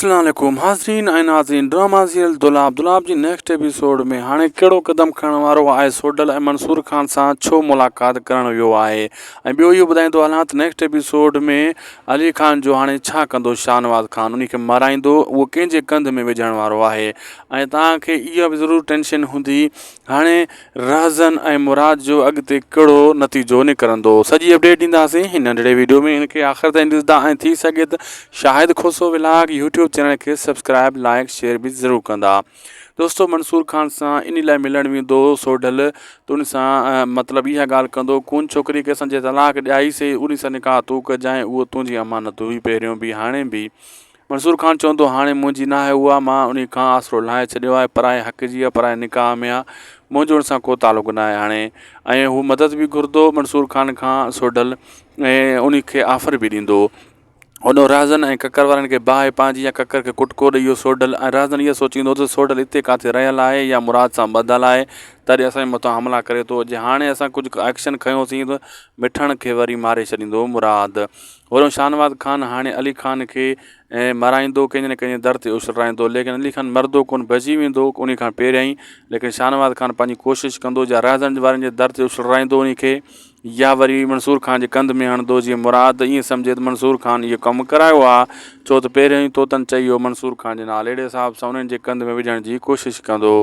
अस्सलाम वालेकुम हाज़रीन ऐं नाज़रीन। ड्रामा सीरियल दुलाब जी नेक्स्ट एपिसोड में हाणे कहिड़ो क़दम खणण वारो आहे सोडल ऐं मंसूर खान सां छो मुलाक़ात करण वियो आहे ऐं ॿियो इहो ॿुधाईंदो हलां त नेक्स्ट एपिसोड में अली खान जो हाणे छा कंदो शाहनवाज़ खान उनखे मराईंदो उहो कंहिंजे कंध में विझण वारो आहे ऐं तव्हांखे इहा बि ज़रूरु टेंशन हूंदी हाणे राज़न ऐं मुराद जो अॻिते कहिड़ो नतीजो निकिरंदो। सॼी अपडेट ॾींदासीं हिन नंढिड़े वीडियो में। इनखे आख़िर ताईं ॾिसंदा ऐं थी सघे त शाहिद खुसो विलाग यूट्यूब चैनल के सब्सक्राइब लाइक शेयर भी ज़रूर कंदा। दोस्तों मंसूर खान सां इन लाइ मिलण वेंदो सोडल त उन सां मतिलबु इहा ॻाल्हि कंदो कोन छोकिरी खे असांजे तलाक ॾियाईसीं उन सां निकाह तूं कजांइ उहो तुंहिंजी अमानत हुई पहिरियों बि हाणे बि। मंसूर खान चवंदो हाणे मुंहिंजी न आहे उहा मां उन खां आसिरो लाहे छॾियो आहे पराए हक़ जी आहे पराए निकाह में आहे मुंहिंजो उन सां को तालुक़ु न आहे हाणे। ऐं हू मदद बि घुरंदो मंसूर खान खां सोडल ऐं उन खे ऑफर बि ॾींदो। होॾो राज़न ऐं ककर वारनि खे बाहि पंहिंजी या ककर खे कुटको ॾेई इहो सोडल ऐं राज़न इहो सोचींदो त सोडल हिते किथे रहियल आहे या मुराद सां ॿधल आहे तॾहिं असांजे मथां हमला करे थो अॼु हाणे असां कुझु एक्शन खयोंसीं त मिठण खे वरी मारे छॾींदो मुराद। वरो शाहनवाज़ खान हाणे अली खान खे मराईंदो कंहिंजे न कंहिंजे दर ते उछलाईंदो लेकिन अली खान मरंदो कोन बची वेंदो उन खां पहिरियों ई लेकिन शाहनवाज़ खान पंहिंजी कोशिशि कंदो या राज़न वारनि जे दर ते उछलाईंदो उन खे या वरी मंसूर खान जे कंध में हणंदो जीअं मुराद ईअं सम्झे त मंसूर खान इहो कमु करायो आहे छो त पहिरियों ई तोतनि चई वियो मंसूर खान जे नाले अहिड़े हिसाब सां उन्हनि जे कंध में विझण जी कोशिशि कंदो।